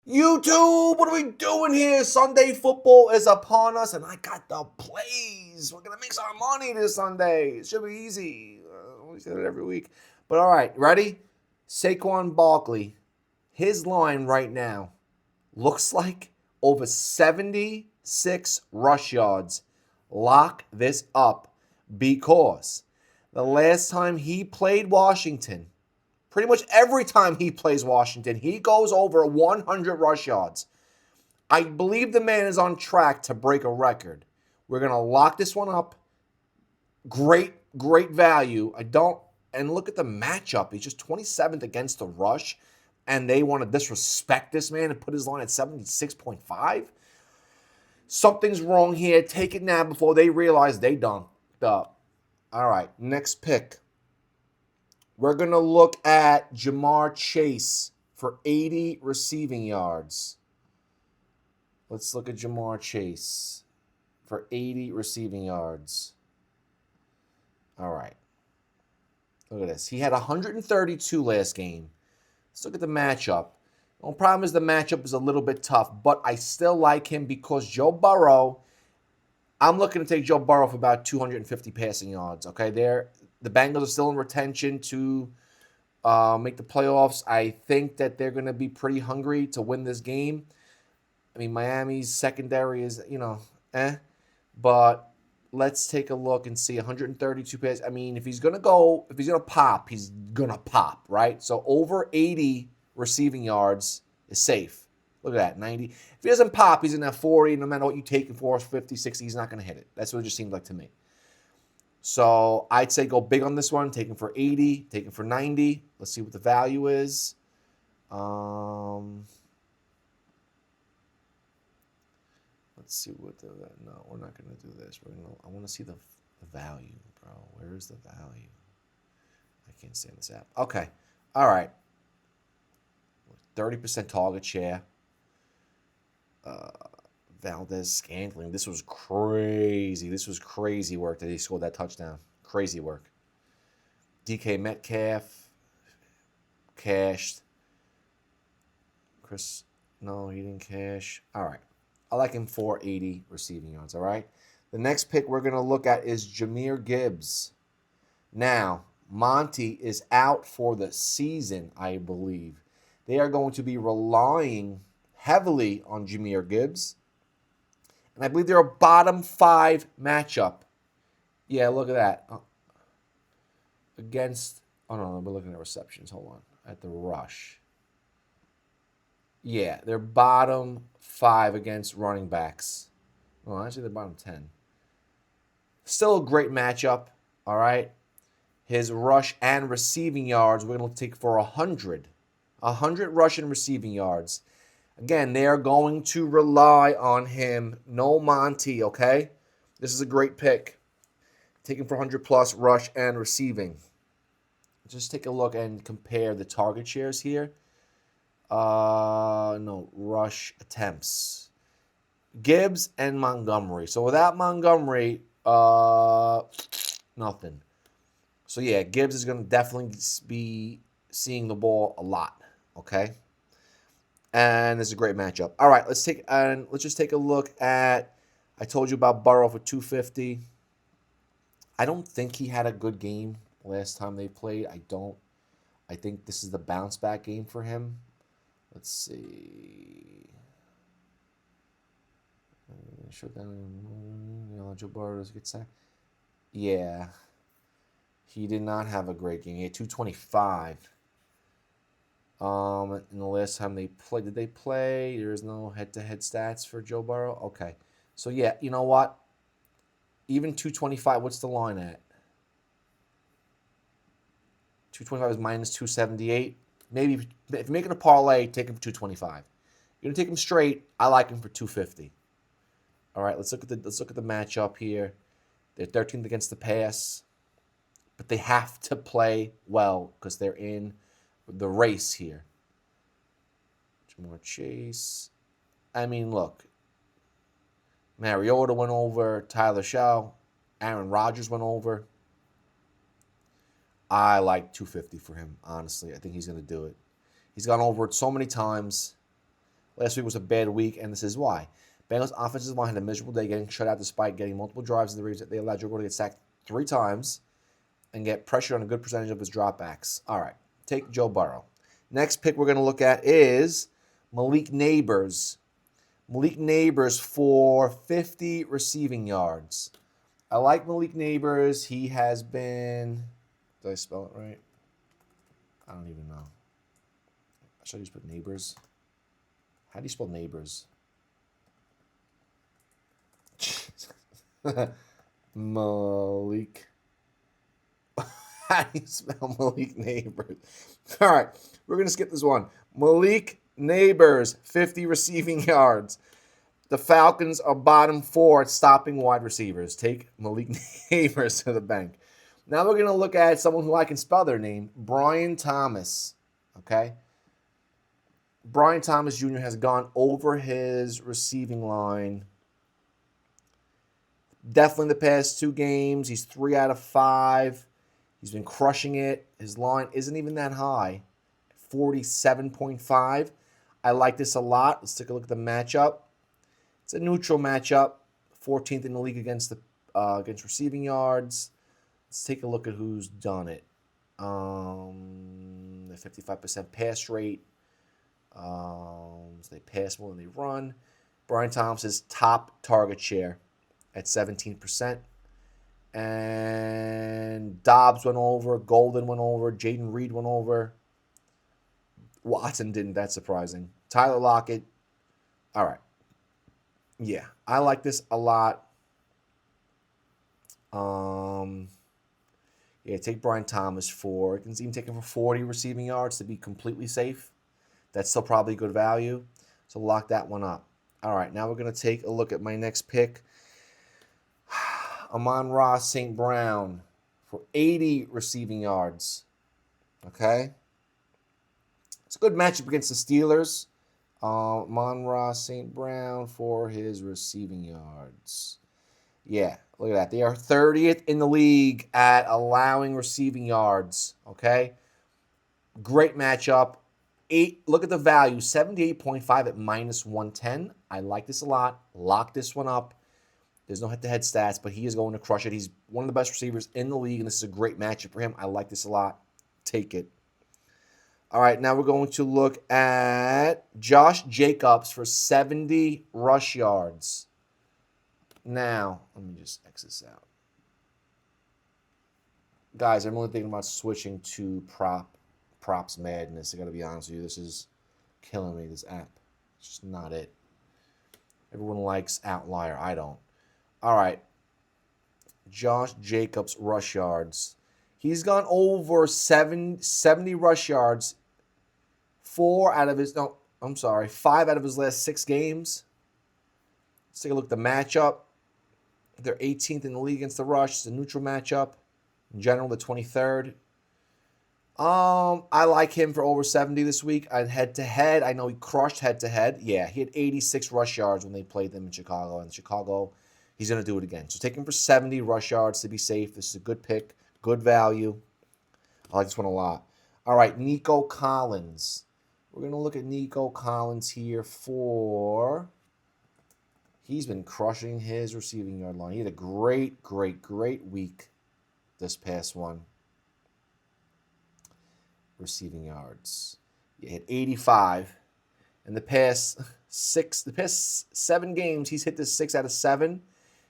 YouTube, what are we doing here? Sunday football is upon us, and I got the plays. We're gonna make some money this Sunday. It should be easy. We say it every week, but all right, ready? Saquon Barkley, his line right now looks like over 76 rush yards. Lock this up because the last time he played Washington, pretty much every time he plays Washington, he goes over 100 rush yards. I believe the man is on track to break a record. We're going to lock this one up. Great, great value. And look at the matchup. He's just 27th against the rush, and they want to disrespect this man and put his line at 76.5. Something's wrong here. Take it now before they realize they dunked up. All right, next pick. We're going to look at Jamar Chase for 80 receiving yards. Let's look at Jamar Chase for 80 receiving yards. All right. Look at this. He had 132 last game. Let's look at the matchup. The only problem is the matchup is a little bit tough, but I still like him because Joe Burrow, I'm looking to take Joe Burrow for about 250 passing yards. Okay, the Bengals are still in retention to make the playoffs. I think that they're going to be pretty hungry to win this game. I mean, Miami's secondary is, but let's take a look and see 132 passes. I mean, if he's going to pop, he's going to pop, right? So over 80 receiving yards is safe. Look at that, 90. If he doesn't pop, he's in that 40. No matter what you take him for, 50, 60, he's not going to hit it. That's what it just seemed like to me. So I'd say go big on this one. Take him for 80. Take him for 90. Let's see what the value is. Let's see what the... No, we're not going to do this. I want to see the value, bro. Where is the value? I can't stand this app. Okay. All right. 30% target share. Valdez Scantling. This was crazy. This was crazy work that he scored that touchdown. Crazy work. DK Metcalf cashed. Chris, no, he didn't cash. All right. I like him for 80 receiving yards. All right. The next pick we're going to look at is Jahmyr Gibbs. Now, Monty is out for the season, I believe. They are going to be relying heavily on Jahmyr Gibbs. And I believe they're a bottom 5 matchup. Yeah, look at that. Against, oh no, we're looking at receptions. Hold on. At the rush. Yeah, they're bottom 5 against running backs. Oh, actually, they're bottom 10. Still a great matchup, all right? His rush and receiving yards, we're going to take for 100. 100 rush and receiving yards. Again, they are going to rely on him. No Monty, okay? This is a great pick. Take him for 100 plus rush and receiving. Just take a look and compare the target shares here. No, rush attempts. Gibbs and Montgomery. So without Montgomery, nothing. So yeah, Gibbs is going to definitely be seeing the ball a lot, okay? And it's a great matchup. All right, let's just take a look at. I told you about Burrow for 250. I don't think he had a good game last time they played. I think this is the bounce back game for him. Let's see. Shut down. Joe Burrow does get sacked. Yeah, he did not have a great game. He had 225. In the last time they played, did they play? There is no head-to-head stats for Joe Burrow. Okay, so yeah, you know what? Even 225. What's the line at? 225 is minus 278. Maybe if you're making a parlay, take him for 225. You're gonna take him straight. I like him for 250. All right, let's look at the matchup here. They're 13th against the pass, but they have to play well because they're in the race here. Jamar Chase. I mean, look. Mariota went over. Tyler Shaw. Aaron Rodgers went over. I like 250 for him, honestly. I think he's going to do it. He's gone over it so many times. Last week was a bad week, and this is why. Bengals offensive line had a miserable day getting shut out despite getting multiple drives in the region. They allowed Joe Burrow to get sacked 3 times and get pressure on a good percentage of his dropbacks. All right, take Joe Burrow. Next pick we're going to look at is Malik Neighbors. Malik Neighbors for 50 receiving yards. I like Malik Neighbors. He has been... Did I spell it right? I don't even know. Should I just put Neighbors? How do you spell Neighbors? Malik. How do you spell Malik Neighbors? All right, we're going to skip this one. Malik Neighbors, 50 receiving yards. The Falcons are bottom 4 at stopping wide receivers. Take Malik Neighbors to the bank. Now we're going to look at someone who I can spell their name, Brian Thomas. Okay? Brian Thomas Jr. has gone over his receiving line. Definitely the past 2 games. He's 3 out of 5. He's been crushing it. His line isn't even that high. 47.5. I like this a lot. Let's take a look at the matchup. It's a neutral matchup. 14th in the league against receiving yards. Let's take a look at who's done it. The 55% pass rate. So they pass more than they run. Brian Thomas's top target share at 17%. And Dobbs went over. Golden went over. Jaden Reed went over. Watson didn't. That's surprising. Tyler Lockett. All right. Yeah, I like this a lot. Yeah, take Brian Thomas for, you can even take him for 40 receiving yards to be completely safe. That's still probably good value. So lock that one up. All right, now we're going to take a look at my next pick. Amon-Ra St. Brown for 80 receiving yards. Okay? It's a good matchup against the Steelers. Amon-Ra St. Brown for his receiving yards. Yeah, look at that. They are 30th in the league at allowing receiving yards. Okay? Great matchup. Look at the value, 78.5 at minus 110. I like this a lot. Lock this one up. There's no head-to-head stats, but he is going to crush it. He's one of the best receivers in the league, and this is a great matchup for him. I like this a lot. Take it. All right, now we're going to look at Josh Jacobs for 70 rush yards. Now, let me just X this out. Guys, I'm really thinking about switching to props madness. I got to be honest with you. This is killing me, this app. It's just not it. Everyone likes Outlier. I don't. All right. Josh Jacobs rush yards. He's gone over 70 rush yards. 5 out of his last 6 games. Let's take a look at the matchup. They're 18th in the league against the rush. It's a neutral matchup. In general, the 23rd. I like him for over 70 this week. Head-to-head, I know he crushed head-to-head. Yeah, he had 86 rush yards when they played them in Chicago. And Chicago, he's going to do it again. So take him for 70 rush yards to be safe. This is a good pick, good value. I like this one a lot. All right, Nico Collins. We're going to look at Nico Collins here for... He's been crushing his receiving yard line. He had a great week this past one. Receiving yards. He had 85. In the past 7 games, he's hit this 6 out of 7.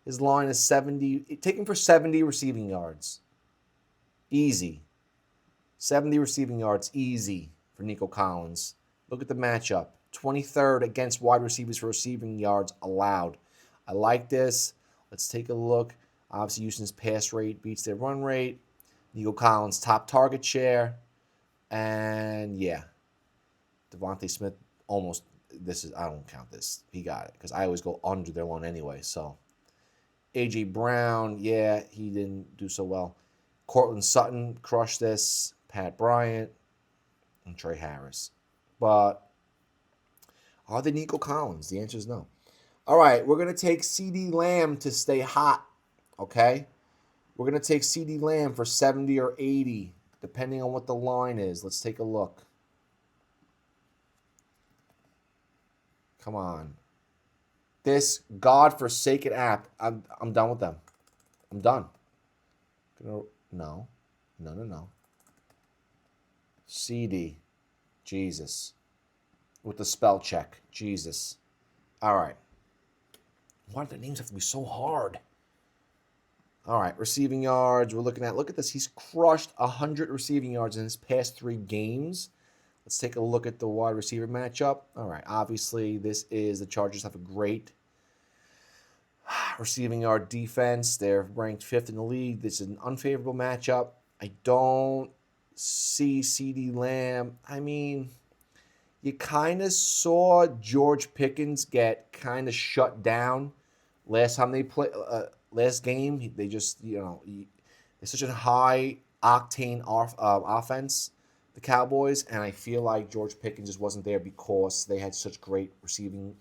His line is 70. Take him for 70 receiving yards. Easy. 70 receiving yards, easy for Nico Collins. Look at the matchup. 23rd against wide receivers for receiving yards allowed. I like this. Let's take a look. Obviously, Houston's pass rate beats their run rate. Nico Collins' top target share. And, yeah. Devontae Smith almost, I don't count this. He got it because I always go under their line anyway. So, A.J. Brown, yeah, he didn't do so well. Cortland Sutton crushed this. Pat Bryant and Trey Harris. But are they Nico Collins? The answer is no. All right, we're going to take CeeDee Lamb to stay hot, okay? We're going to take CeeDee Lamb for 70 or 80, depending on what the line is. Let's take a look. Come on. This godforsaken app, I'm done with them. I'm done. No. CD. Jesus. With the spell check. Jesus. All right. Why do the names have to be so hard? All right, receiving yards. We're looking at, look at this. He's crushed 100 receiving yards in his past 3 games. Let's take a look at the wide receiver matchup. All right, obviously, this is the Chargers have a great receiving yard defense. They're ranked 5th in the league. This is an unfavorable matchup. I don't see CeeDee Lamb. I mean, you kind of saw George Pickens get kind of shut down last time they played. Last game, they just, it's such a high octane offense, the Cowboys, and I feel like George Pickens just wasn't there because they had such great receiving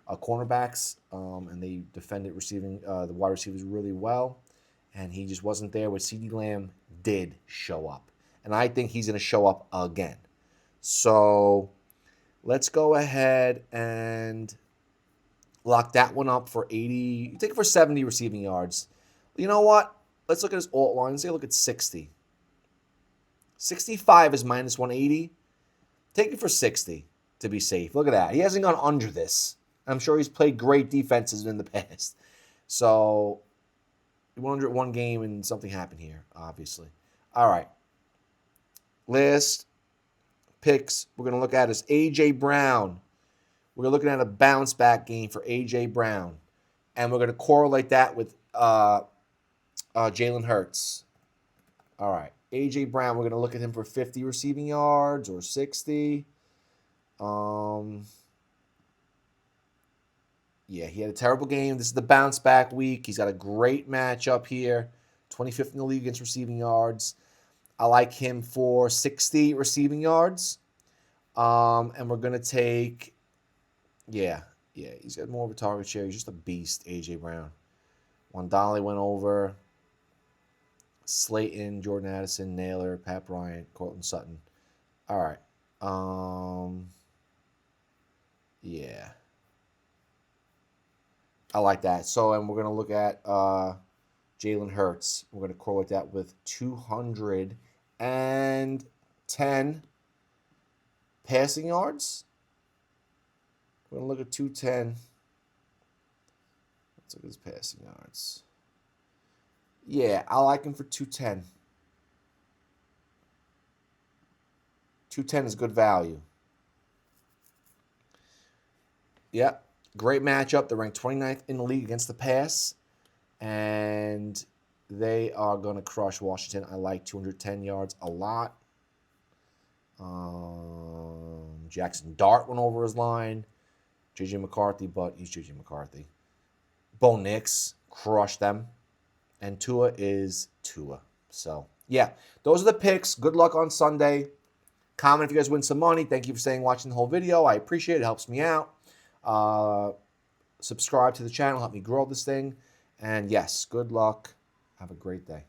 cornerbacks, and they defended the wide receivers really well, and he just wasn't there. Where CeeDee Lamb did show up, and I think he's going to show up again. So let's go ahead and lock that one up for 80. Take it for 70 receiving yards. You know what? Let's look at his alt line. Let's take a look at 60. 65 is minus 180. Take it for 60 to be safe. Look at that. He hasn't gone under this. I'm sure he's played great defenses in the past. So, he went under it one game and something happened here, obviously. All right. Last picks we're going to look at is A.J. Brown. We're looking at a bounce back game for A.J. Brown. And we're going to correlate that with Jalen Hurts. All right. A.J. Brown, we're going to look at him for 50 receiving yards or 60. Yeah, he had a terrible game. This is the bounce back week. He's got a great matchup here. 25th in the league against receiving yards. I like him for 60 receiving yards. And we're going to take... Yeah, he's got more of a target share. He's just a beast, A.J. Brown. Wandale went over. Slayton, Jordan Addison, Naylor, Pat Bryant, Cortland Sutton. All right. Yeah. I like that. So, and we're going to look at Jalen Hurts. We're going to correlate that with 210 passing yards. We're going to look at 210. Let's look at his passing yards. Yeah, I like him for 210. 210 is good value. Yeah, great matchup. They're ranked 29th in the league against the pass. And they are going to crush Washington. I like 210 yards a lot. Jackson Dart went over his line. J.J. McCarthy, but he's J.J. McCarthy. Bo Nix crushed them. And Tua is Tua. So, yeah, those are the picks. Good luck on Sunday. Comment if you guys win some money. Thank you for staying watching the whole video. I appreciate it. It helps me out. Subscribe to the channel. Help me grow this thing. And, yes, good luck. Have a great day.